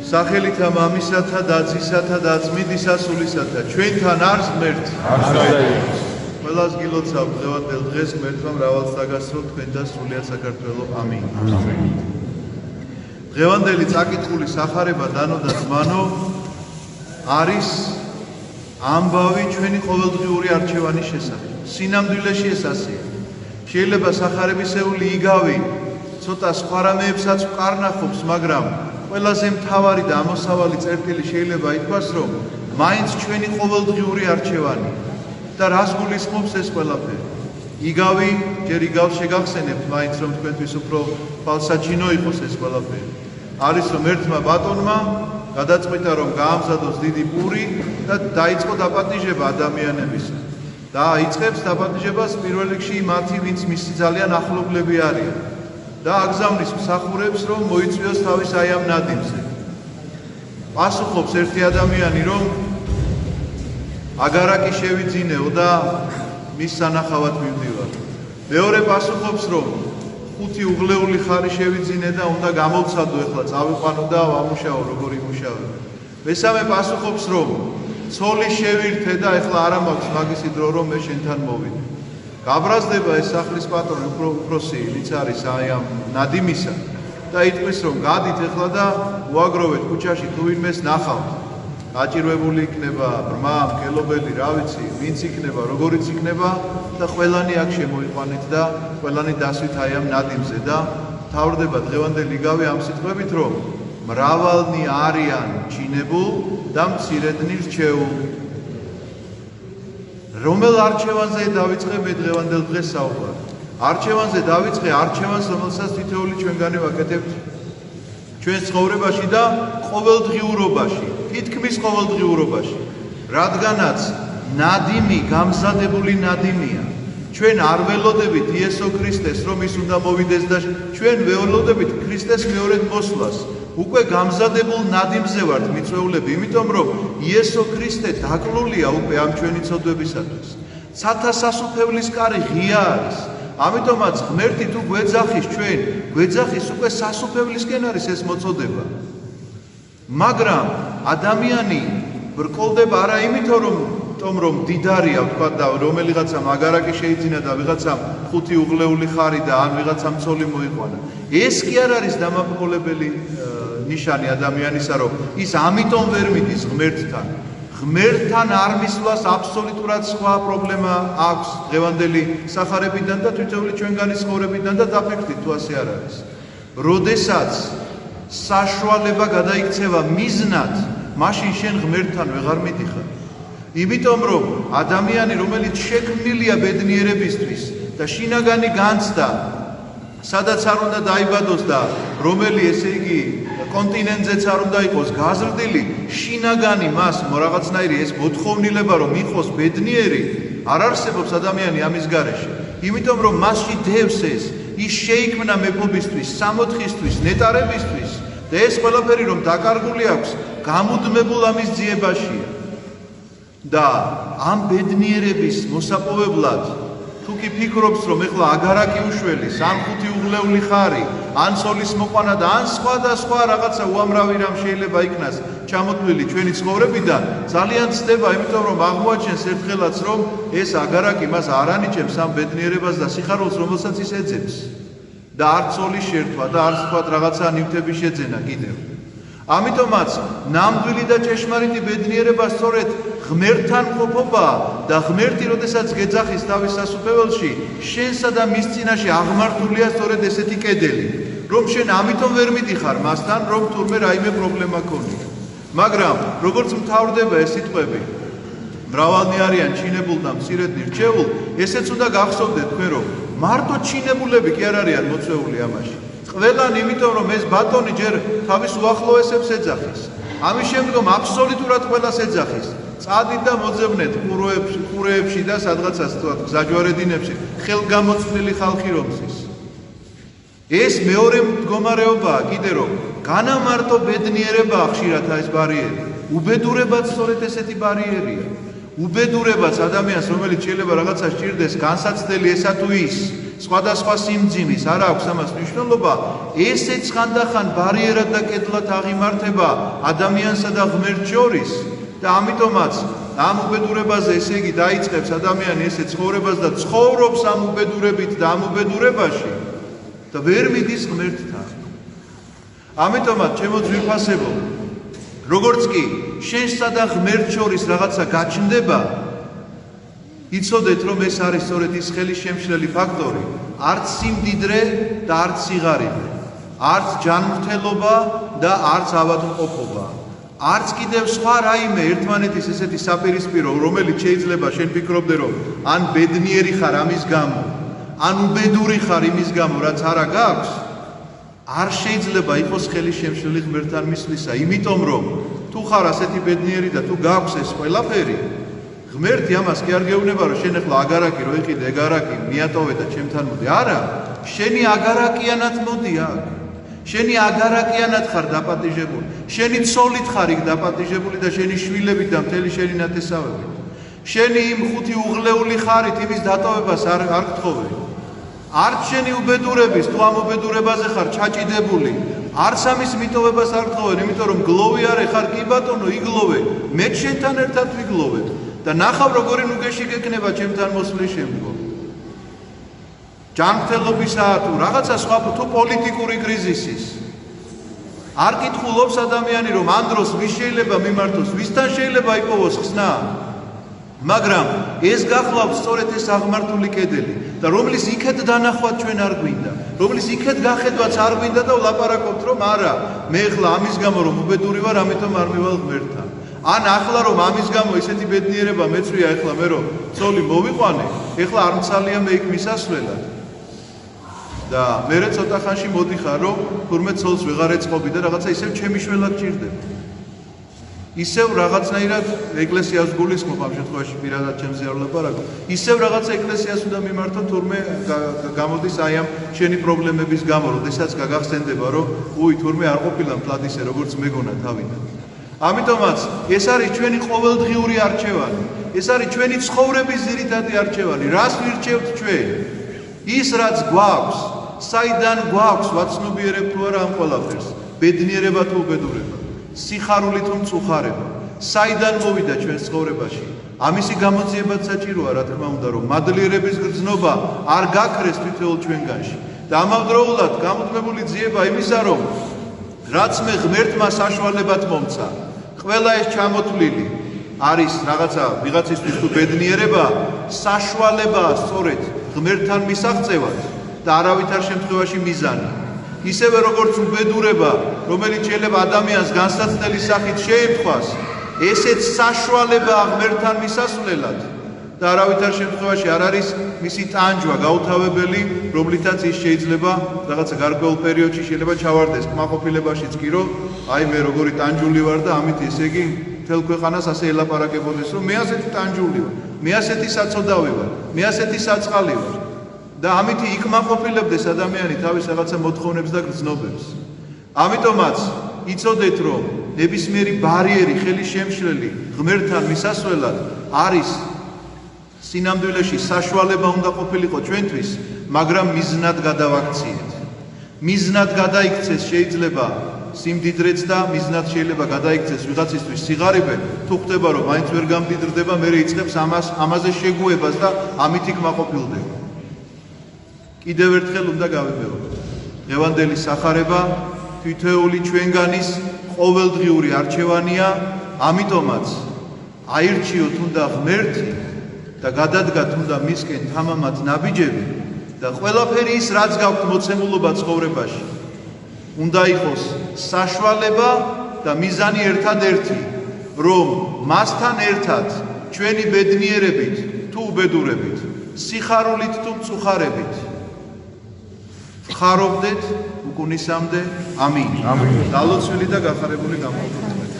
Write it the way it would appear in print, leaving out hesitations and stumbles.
სახელითა მამისათა და ძისათა და წმინდისა სულისათა ჩვენთან არის ღმერთი. ყველას გილოცავ დღევანდელ დღეს ღმერთმა მრავალს დაგასწრო თქვენ და სრულიად საქართველო. ამინ. დღევანდელი წაკითხული სახარება დანო და ძმანო არის ამბავი ჩვენი ყოველდღიური არჩევანის შესახებ. სინამდვილეში ეს ასეა. შეიძლება სახარებისეული იგავი ცოტა სხვა რამეებსაც ვკარნახობს, მაგრამ ყველაზე მთავარი და ამოსავალი წერტილი შეიძლება ითქვას, რომ მაინც ჩვენი ყოველდღიური არჩევანი და რას გულისხმობს ეს ყველაფერი. იგავი ჯერ იგავს შეგახსენებთ მაინც რომ თქვენთვის უფრო თვალსაჩინო იყოს ეს ყველაფერი. არის რომ ერთმა ბატონმა გადაწყვიტა რომ გაამზადოს დიდი პური და დაიწყო დაპატიჟება ადამიანებისა. და იწყებს დაპატიჟებას პირველ რიგში მათი, ვინც მისი ძალიან ახლობლები არიან. და აგზავნის მსახურებს რომ მოიწვიოს თავის აი ამ ნადიმზე. პასუხობს ერთი ადამიანი რომ აგარაკი შევიძინეო და მის სანახავად მივდივარ. მეორე პასუხობს რომ 5 უღლეული ხარი შევიძინე და უნდა გამოვცადო ეხლა წავიყვანო და ვამუშაო როგორ იმუშავე. მესამე პასუხობს რომ ცოლი შევირთე და ეხლა არა მაქვს მაგისი დრო რომ მე შენთან მოვიდე. გაბრაზდება ეს სახლის პატრონი უფროსი, ვინც არის აი ამ ნადიმისა და იტყვის რომ გადით ეხლა და უაგროვეთ ქუჩაში თუ ვინმეს ნახავთ. გაჭირვებული იქნება ბრმა, მკელობელი, რა ვიცი, ვინც იქნება, როგორიც იქნება და ყველანი აქ შემოიყვანეთ და ყველანი დასვით აი ამ ნადიმზე და თავდება დღევანდელი იგავი ამ სიტყვებით რომ მრავალნი არიან ჩინებულ და მცირედნი რჩეულ. რომელ არჩევანზე დავიწყე მე დღევანდელ დღეს საუბარი? არჩევანზე დავიწყე არჩევანს, რომელსაც თითოეული ჩვენგანი ვაკეთებთ ჩვენს ცხოვრებაში და ყოველდღიურობაში, თითქმის ყოველდღიურობაში. რადგანაც ნადიმი გამზადებული ნადიმია. ჩვენ არ ველოდებით იესო ქრისტეს რომ ის უნდა მოვიდეს და ჩვენ ველოდებით ქრისტეს მეორედ მოსვლას. უკვე გამზადებულ ნადიმზე ვართ მიწვეულები, იმიტომ რომ იესო ქრისტე დაკლულია უკვე ამ ჩვენი ცოდვებისათვის. სათა სასუფევლის კარი ღია არის. ამიტომაც ღმერთი თუ გვეძახის ჩვენ, გვეძახის უკვე სასუფევლისკენ არის ეს მოწოდება. მაგრამ ადამიანი ბრკოლდება არა იმიტომ რომ დიდარია ვთქვა და რომელიღაცა მაგარაკი შეიძინა და ვიღაცამ 5 უღლეული ხარი და ან ვიღაცამ ცოლი მოიყვანა. ეს კი არ არის დამაბრკოლებელი ნიშანი ადამიანისა, რომ ის ამიტომ ვერ მიდის ღმერთთან. ღმერთთან არ მისვლას აბსოლუტურად სხვა პრობლემა აქვს დღევანდელი სახარებიდან და თითოეული ჩვენგანი ცხოვრებიდან და დაფიქრდით თუ ასე არ არის. როდესაც საშუალება გადაიქცევა მიზნად, მაშინ შენ ღმერთთან ვეღარ მიდიხარ. იმიტომ რომ ადამიანი რომელიც შექმნილია ბედნიერებისთვის და შინაგანი განცდა სადაც არ უნდა დაიბადოს და რომელი ესე იგი კონტინენტზეც არ უნდა იყოს გაზრდილი, შინაგანი მას რაღაცნაირი ეს მოთხოვნილება რომ იყოს ბედნიერი არ არსებობს ადამიანი ამის გარეშე. იმიტომ რომ მასში დევს ეს, ის შეიქმნა მეფობისთვის, სამოთხისთვის, ნეტარებისთვის და ეს ყველაფერი რომ დაკარგული აქვს, გამუდმებულ ამის ძიებაშია. და ამ ბედნიერების მოსაპოვებლად თუ კი ფიქრობს რომ ეხლა აგარაკი უშველის, ან 5 უღლეული ხარი, ან ცოლის მოყვანა და ან სხვა რაღაცა უამრავი რამ შეიძლება იქნას ჩამოთვლილი ჩვენი ცხოვრებიდან, ძალიან ცდება, იმიტომ რომ აღმოაჩენს ერთხელაც რომ ეს აგარაკი მას არ ანიჭებს ამ ბედნიერებას და სიხარულს, რომელსაც ის ეძებს. და არ ცოლის შერთვა და არ სხვა რაღაცა ნივთების შეძენა კიდევ. ამიტომაც ნამდვილი და ჭეშმარიტი ბედნიერება სწორედ ღმერთთან ყოფობაა და ღმერთი როდესაც გეძახის თავის სასუფეველში, შენსა და მის წინაშე აღმართულია სწორედ ესეთი კედელი, რომ შენ ამიტომ ვერ მიდიხარ მასთან, რომ თურმე რაიმე პრობლემა ქონია. მაგრამ როგორც მთავრდება ეს სიტყვები, მრავალნი არიან ჩინებულ და მცირედნი რჩეულ, ესეც უნდა გახსოვდეთ თქვენ, რომ მარტო ჩინებულები კი არ არიან მოწვეული ამაში. ყველანი, იმიტომ რომ ეს ბატონი ჯერ თავის უახლოესებს ეძახის. ამის შემდგომ აბსოლუტურად ყველას ეძახის. წადით და მოძებნეთ ყურეებში და სადღაცას გზაჯვარედინებში ხელგამოწმილი ხალხი რომსის. ეს მეორე მდგომარეობაა კიდე რომ განამარტო ბედნიერებაა ხშირად ეს ბარიერი. უბედურებაც სწორედ ესეთი ბარიერია. უბედურებას ადამიანს, რომელიც შეიძლება რაღაცა სჭირდეს, განსაცდელი ესა თუ ის, სხვადასხვა სიმძიმის, არ აქვს ამას მნიშვნელობა, ესეც ხანდახან ბარიერად და კედლად აღიმართება ადამიანსა და ღმერთს შორის და ამიტომაც ამ უბედურებაზე ესე იგი დაიწყებს ადამიანი ესე ცხოვრებას და ცხოვრობს ამ უბედურებით და ამ უბედურებაში და ვერ მიდის ღმერთთან. ამიტომაც ჩემო ძვირფასებო, როგორც კი შენსა და ღმერთს შორის რაღაცა გაჩნდება, იცოდეთ რომ ეს არის სწორედ ის ხელის შემშლელი ფაქტორი, არც სიმდიდრე და არც სიღარიბე, არც ჯანმრთელობა და არც ავადმყოფობა, არც კიდევ სხვა რაიმე ერთმანეთის ესეთი საპირისპირო, რომელიც შეიძლება შენ ფიქრობდე რომ ან ბედნიერი ხარ ამის გამო, ან უბედური ხარ იმის გამო, რაც არა გაქვს, არ შეიძლება იყოს ხელის შემშლელი ღმერთთან მისვლისა, იმიტომ რომ თუ ხარ ასეთი ბედნიერი და თუ გაქვს ეს ყველაფერი, ღმერთი ამას კი არ გეუბნება რომ შენ ახლა აგარაკი რო იყიდე ეგარაკი მიატოვე და ჩემთან მოდი. არა, შენი აგარაკიანად მოდი აქ. შენი აგარაკიანად ხარ დაპატიჟებული. შენი ცოლით ხარ იქ დაპატიჟებული და შენი შვილებით და მთელი შენი ნათესავებით. შენი იმ ხუთი უღლეული ხარით იმის დატოვებას არ გთხოვე. არც შენი უბედურების თუ ამ უბედურებაზე ხარ ჩაჭიდებული, არც ამის მიტოვებას არ გთხოვენ, იმიტომ რომ გლოვი არ ხარ, კი ბატონო, იგლოვე. მე შენთან ერთად ვიგლოვებ და ნახავ როგორი ნუგეში გეკნება ჩემთან მოსვლის შემდგომ. ჯანმრთელობისაა თუ რაღაცა სხვა თუ პოლიტიკური კრიზისის. არ კითხულობს ადამიანი რომ ამ დროს ვის შეიძლება მიმართოს, ვისთან შეიძლება იპოვოს ხსნა. მაგრამ ეს გახლავთ სწორედ ეს აღმართული კედელი და რომლის იქეთ დანახვაც ჩვენ არ გვინდა, რომლის იქეთ გახედვაც არ გვინდა და ვლაპარაკობთ რომ არა, მე ახლა ამის გამო რომ უბედური ვარ, ამიტომ არ მივალ ღმერთთან. ან ახლა რომ ამის გამო ესეთი ბედნიერება მეწვია, ახლა მე რომ ცოლი მოვიყვანე, ახლა არ მცალია მე იქ მისასვლელად. და მე ცოტა ხანში მოდიხარ რომ თურმე ცოლს ვეღარ ეწყობი და რაღაცა ისევ ჩემი შველად ჭირდება. ისევ რაღაცნაირად ეკლესიას გულისხმობ ამ შემთხვევაში პირადად ჩემზე არ ვლაპარაკობ. ისევ რაღაცა ეკლესიას უნდა მიმართო თურმე გამოდის აი ამ შენი პრობლემების გამო, როდესაც გაგახსენდება რომ უი თურმე არ ყოფილა მთლად ისე როგორც მეგონა თავიდან. ამიტომაც ეს არის ჩვენი ყოველდღიური არჩევანი. ეს არის ჩვენი ცხოვრების ძირითადი არჩევანი. რას ვირჩევთ ჩვენ? ის რაც გვაქვს, საიდან გვაქვს ვაცნობიერებ თუ არა ამ ყველაფერს? ბედნიერება თუ უბედურება? სიხარული თუ მწუხარება? საიდან მოვიდა ჩვენს ცხოვრებაში? ამისი გამოძიებაც საჭიროა, რა თქმა უნდა, რომ მადლიერების გრძნობა არ გაქრეს თითოეულ ჩვენგანში. და ამავდროულად გამუდმებული ძიება იმისა, რომ რაც მე ღმერთმა საშუალებად მომცა, ყველა ეს ჩამოთვლილი არის რაღაცა ვიღაცისთვის თუ ბედნიერება, საშუალებაა სწორედ ღმერთთან მისაღწევად და არავითარ შემთხვევაში მიზანი. ისევე როგორც უბედურება, რომელიც შეიძლება ადამიანს განსაცდელი სახით შეემთხვას, ესეც საშუალებაა ღმერთთან მისასვლელად და არავითარ შემთხვევაში არ არის მისი ტანჯვა გაუთავებელი, რომლითაც ის შეიძლება რაღაცა გარკვეულ პერიოდში შეიძლება ჩავარდეს კმაყოფილებაშიც კი რომ აი მე როგორი ტანჯული ვარ და ამით ესე იგი მთელ ქვეყანას ასე ელაპარაკებოდეს რომ მე ასეთი ტანჯული ვარ, მე ასეთი საწოდავი ვარ, მე ასეთი საწყალი ვარ და ამით იკმაყოფილებდეს ადამიანი თავის რაღაცა მოთხოვნებს და გრძნობებს. ამიტომაც იცოდეთ რომ ნებისმიერი ბარიერი, ხელის შემშლელი ღმერთთან მისასვლელად არის სინამდვილეში საშუალება უნდა ყოფილიყო ჩვენთვის, მაგრამ მიზნად გადავაქციეთ. მიზნად გადაიქცეს შეიძლება სიმდიდრეც და მიზნად შეიძლება გადაიქცეს ვიღაცისთვის სიღარიბე, თუ ხდება რომ მაინც ვერ გამდიდრდება, მე იწყებს ამაზე შეგუებას და ამით იკმაყოფილდება. კიდევ ერთხელ უნდა გავებეოთ. დღევანდელი სახარება თითოეული ჩვენგანის ყოველდღიური არჩევანია, ამიტომაც აირჩიოთ უნდა ღმერთი და გადადგათ უნდა მისკენ თამამად ნაბიჯები და ყველაფერი ის რაც გაქვთ მოცემულობა ცხოვრებაში უნდა იყოს საშუალება და მიზანი ერთადერთი, რომ მასთან ერთად ჩვენი ბედნიერებით თუ უბედურებით, სიხარულით თუ მწუხარებით ვხარობდეთ უკუნისამდე. ამინ. დალოცვილი და გახარებული გამოგვიყვეთ.